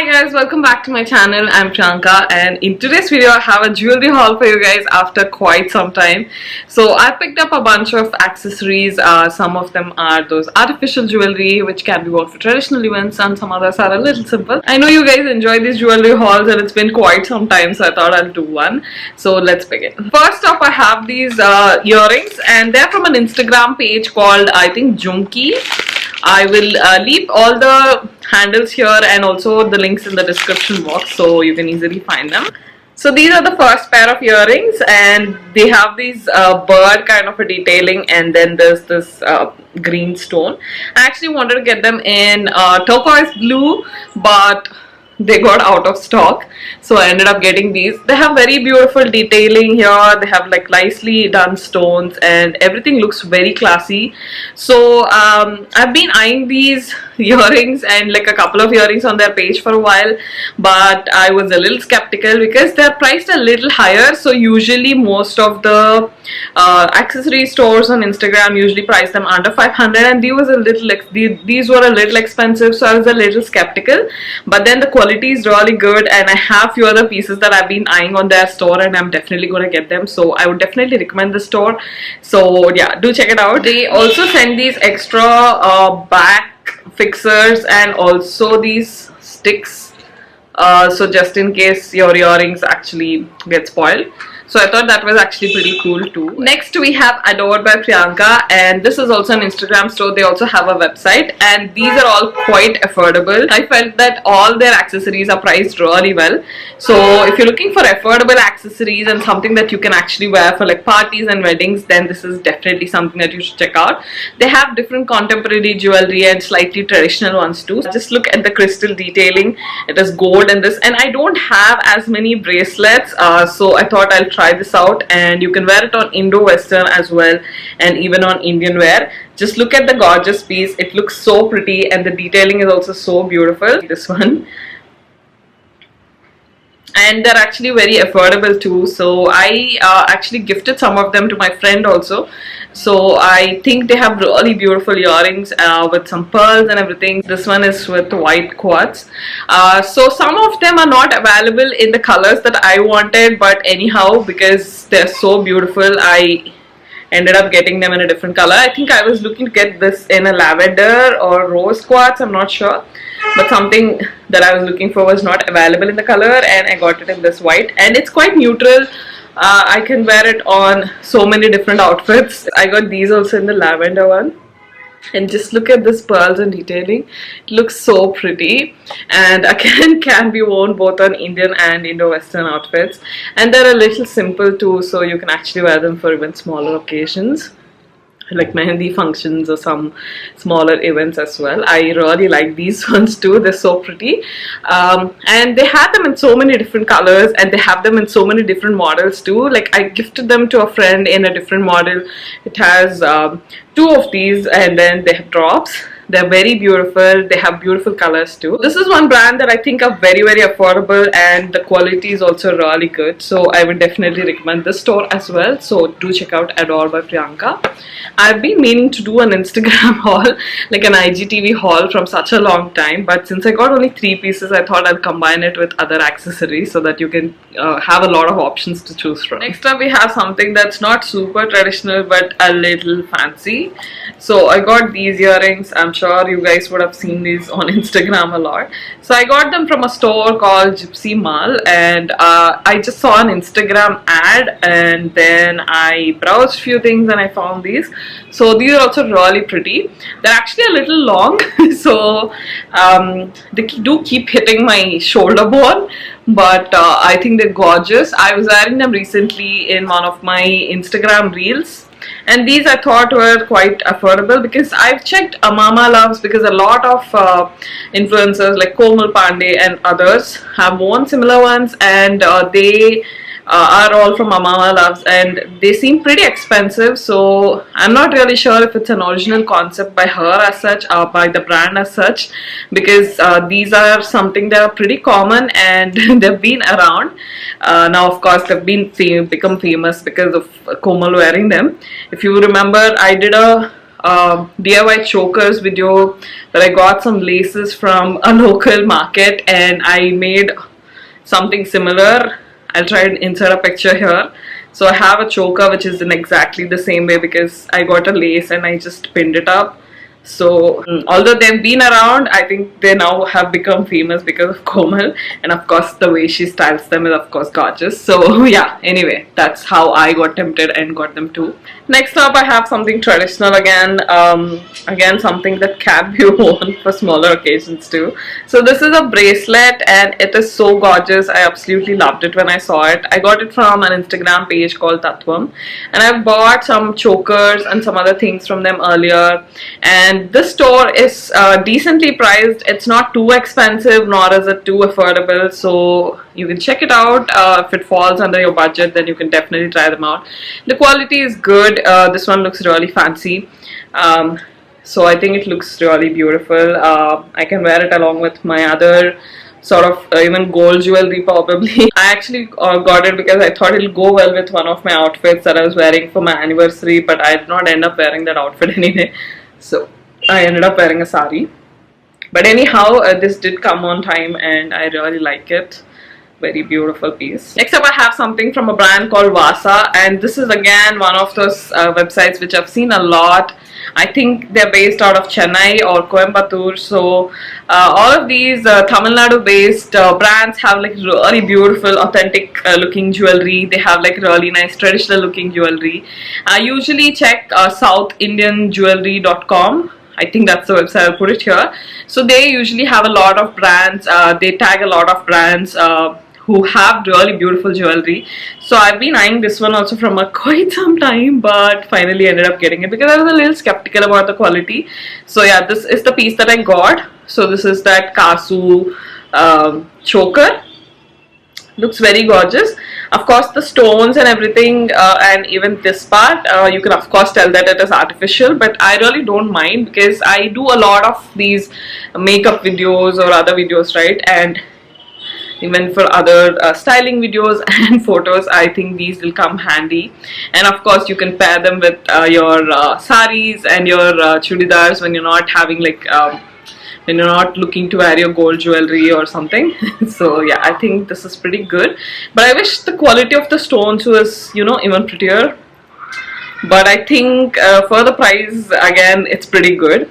Hi guys, welcome back to my channel. I'm Priyanka and in today's video I have a jewelry haul for you guys after quite some time. So I picked up a bunch of accessories. Some of them are those artificial jewelry which can be worn for traditional events and some others are a little simple. I know you guys enjoy these jewelry hauls and it's been quite some time, so I thought I'll do one. So let's begin. First up I have these earrings and they're from an Instagram page called I think Jhumki. I will leave all the handles here and also the links in the description box so you can easily find them. So these are the first pair of earrings and they have these bird kind of a detailing and then there's this green stone. I actually wanted to get them in turquoise blue but they got out of stock, so I ended up getting these. They have very beautiful detailing here. They have like nicely done stones and everything looks very classy. So I've been eyeing these earrings and like a couple of earrings on their page for a while, but I was a little skeptical because they're priced a little higher. So usually most of the accessory stores on Instagram usually price them under 500 and these were a little expensive, so I was a little skeptical. But then the quality is really good and I have few other pieces that I've been eyeing on their store and I'm definitely going to get them, so I would definitely recommend the store. So yeah, do check it out. They also send these extra back fixers and also these sticks, so just in case your earrings actually get spoiled. So I thought that was actually pretty cool too. Next we have Adored by Priyanka and this is also an Instagram store. They also have a website and these are all quite affordable. I felt that all their accessories are priced really well. So if you're looking for affordable accessories and something that you can actually wear for like parties and weddings, then this is definitely something that you should check out. They have different contemporary jewelry and slightly traditional ones too. Just look at the crystal detailing. It is gold in this and I don't have as many bracelets, so I thought I'll try this out and you can wear it on Indo-Western as well and even on Indian wear. Just look at the gorgeous piece. It looks so pretty and the detailing is also so beautiful. This one. And they're actually very affordable too, so I actually gifted some of them to my friend also. So I think they have really beautiful earrings with some pearls and everything. This one is with white quartz. So some of them are not available in the colors that I wanted, but anyhow, because they're so beautiful, I ended up getting them in a different color. I think I was looking to get this in a lavender or rose quartz, I'm not sure, but something that I was looking for was not available in the color and I got it in this white and it's quite neutral. I can wear it on so many different outfits. I got these also in the lavender one and just look at this pearls and detailing. It looks so pretty and again can be worn both on Indian and Indo-Western outfits and they're a little simple too, so you can actually wear them for even smaller occasions like mehendi functions or some smaller events as well. I really like these ones too. They're so pretty and they have them in so many different colors and they have them in so many different models too. Like I gifted them to a friend in a different model. It has two of these and then they have drops. They're very beautiful. They have beautiful colors too. This is one brand that I think are very affordable and the quality is also really good. So I would definitely recommend this store as well. So do check out Adored by Priyanka. I've been meaning to do an Instagram haul, like an IGTV haul from such a long time. But since I got only 3 pieces, I thought I'll combine it with other accessories so that you can have a lot of options to choose from. Next up we have something that's not super traditional but a little fancy. So I got these earrings. I'm sure you guys would have seen these on Instagram a lot. So I got them from a store called Gypsy Mall and I just saw an Instagram ad and then I browsed few things and I found these. So these are also really pretty. They're actually a little long so they do keep hitting my shoulder bone, but I think they're gorgeous. I was wearing them recently in one of my Instagram reels and these I thought were quite affordable because I've checked Mama Loves, because a lot of influencers like Komal Pandey and others have worn similar ones and they are all from Mama Loves and they seem pretty expensive, so I'm not really sure if it's an original concept by her as such or by the brand as such, because these are something that are pretty common and they've been around. Now of course they've become famous because of Komal wearing them. If you remember, I did a DIY chokers video where I got some laces from a local market and I made something similar. I'll try and insert a picture here. So I have a choker which is in exactly the same way because I got a lace and I just pinned it up. So although they've been around, I think they now have become famous because of Komal, and of course the way she styles them is of course gorgeous. So yeah, anyway, that's how I got tempted and got them too. Next up, I have something traditional again. Again, something that can be worn for smaller occasions too. So this is a bracelet and it is so gorgeous. I absolutely loved it when I saw it. I got it from an Instagram page called Tatvam, and I've bought some chokers and some other things from them earlier, and this store is decently priced. It's not too expensive nor is it too affordable, so you can check it out. If it falls under your budget, then you can definitely try them out. The quality is good. This one looks really fancy, so I think it looks really beautiful. I can wear it along with my other sort of even gold jewelry probably. I actually got it because I thought it'll go well with one of my outfits that I was wearing for my anniversary, but I did not end up wearing that outfit anyway, so I ended up wearing a sari. But anyhow, this did come on time and I really like it. Very beautiful piece. Next up, I have something from a brand called Vasa, and this is again one of those websites which I've seen a lot. I think they're based out of Chennai or Coimbatore. So all of these Tamil Nadu based brands have like really beautiful authentic looking jewelry. They have like really nice traditional looking jewelry. I usually check southindianjewelry.com. I think that's the website. I'll put it here. So they usually have a lot of brands. They tag a lot of brands who have really beautiful jewelry. So I've been eyeing this one also from quite some time, but finally ended up getting it because I was a little skeptical about the quality. So yeah, this is the piece that I got. So this is that Kasu choker. Looks very gorgeous. Of course, the stones and everything, and even this part, you can of course tell that it is artificial, but I really don't mind because I do a lot of these makeup videos or other videos, right? And even for other styling videos and photos, I think these will come handy. And of course, you can pair them with your saris and your chudidars when you're not having like when you're not looking to wear your gold jewelry or something. So yeah, I think this is pretty good, but I wish the quality of the stones was, you know, even prettier. But I think for the price, again, it's pretty good.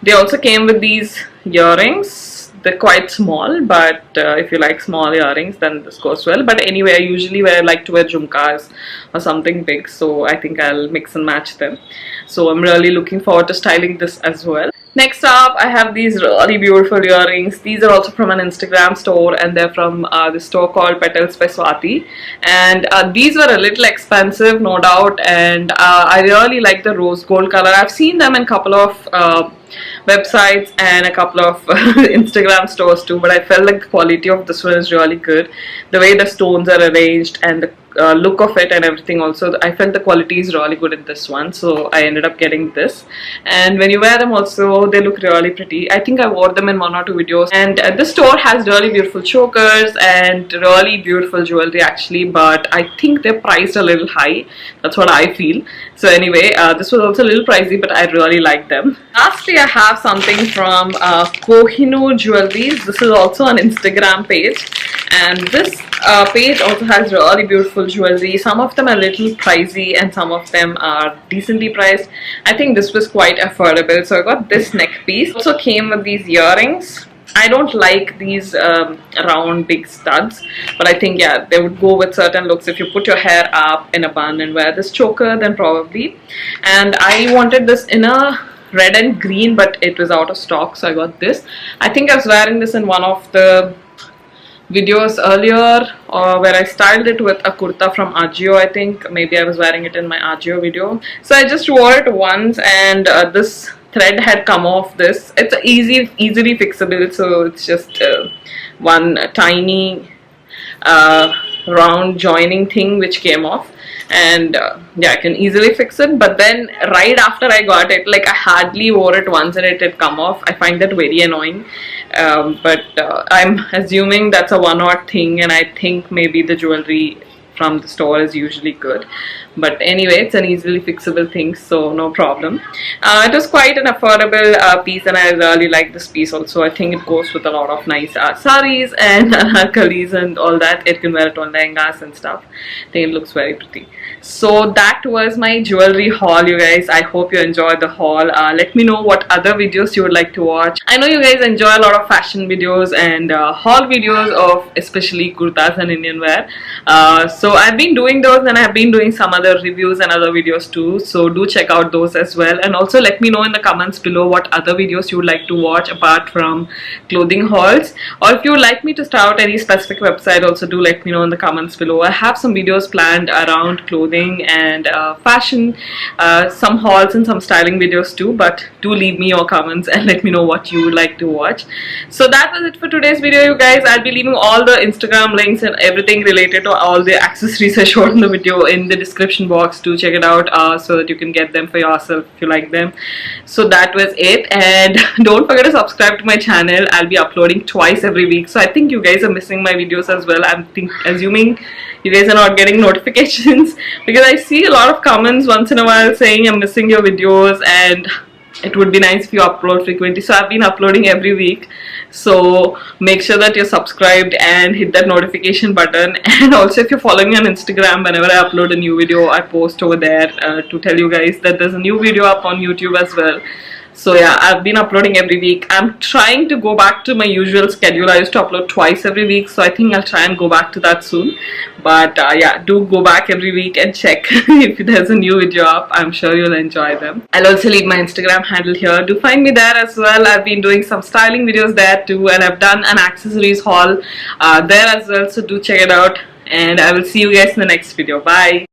They also came with these earrings. They're quite small, but if you like small earrings, then this goes well. But anyway, I usually like to wear jhumkas or something big, so I think I'll mix and match them. So I'm really looking forward to styling this as well. Next up, I have these really beautiful earrings. These are also from an Instagram store, and they're from the store called Petals by Swati. And these were a little expensive, no doubt, and I really like the rose gold color. I've seen them in a couple of websites and a couple of Instagram stores too, but I felt like the quality of this one is really good. The way the stones are arranged and the look of it and everything, also I felt the quality is really good in this one, so I ended up getting this. And when you wear them also, they look really pretty. I think I wore them in one or two videos. And this store has really beautiful chokers and really beautiful jewelry actually, but I think they're priced a little high. That's what I feel. So anyway, this was also a little pricey, but I really like them. Lastly, I have something from Kohinoor Jewelries. This is also an Instagram page, and this page also has really beautiful jewelry. Some of them are a little pricey and some of them are decently priced. I think this was quite affordable, so I got this neck piece. Also came with these earrings. I don't like these round big studs, but I think yeah, they would go with certain looks. If you put your hair up in a bun and wear this choker, then probably. And I wanted this in a red and green, but it was out of stock, so I got this. I think I was wearing this in one of the videos earlier, where I styled it with a kurta from Ajio. I think maybe I was wearing it in my Ajio video. So I just wore it once, and this thread had come off this. It's easily fixable, so it's just one tiny round joining thing which came off, and yeah, I can easily fix it. But then right after I got it, like I hardly wore it once and it had come off. I find that very annoying, but I'm assuming that's a one-odd thing, and I think maybe the jewelry from the store is usually good. but anyway, it's an easily fixable thing, so no problem. It was quite an affordable piece, and I really like this piece also. I think it goes with a lot of nice saris and anarkalis and all that. It can wear it on lehengas and stuff. I think it looks very pretty. So that was my jewelry haul, you guys. I hope you enjoyed the haul. Let me know what other videos you would like to watch. I know you guys enjoy a lot of fashion videos and haul videos of especially kurtas and Indian wear. So I've been doing those, and I've been doing some other reviews and other videos too. So do check out those as well. And also let me know in the comments below what other videos you would like to watch apart from clothing hauls. Or if you would like me to start out any specific website, also do let me know in the comments below. I have some videos planned around clothing and fashion, some hauls and some styling videos too, but do leave me your comments and let me know what you would like to watch. So that was it for today's video, you guys. I'll be leaving all the Instagram links and everything related to all the accessories I showed in the video in the description box. Do check it out so that you can get them for yourself if you like them. So that was it, and don't forget to subscribe to my channel. I'll be uploading twice every week, so I think you guys are missing my videos as well. I'm assuming you guys are not getting notifications because I see a lot of comments once in a while saying I'm missing your videos and it would be nice if you upload frequently. So I've been uploading every week, so make sure that you're subscribed and hit that notification button. And also if you're following me on Instagram, whenever I upload a new video, I post over there to tell you guys that there's a new video up on YouTube as well. So yeah, I've been uploading every week. I'm trying to go back to my usual schedule. I used to upload twice every week, so I think I'll try and go back to that soon. But yeah, do go back every week and check if there's a new video up. I'm sure you'll enjoy them. I'll also leave my Instagram handle here. Do find me there as well. I've been doing some styling videos there too, and I've done an accessories haul there as well, so do check it out. And I will see you guys in the next video. Bye.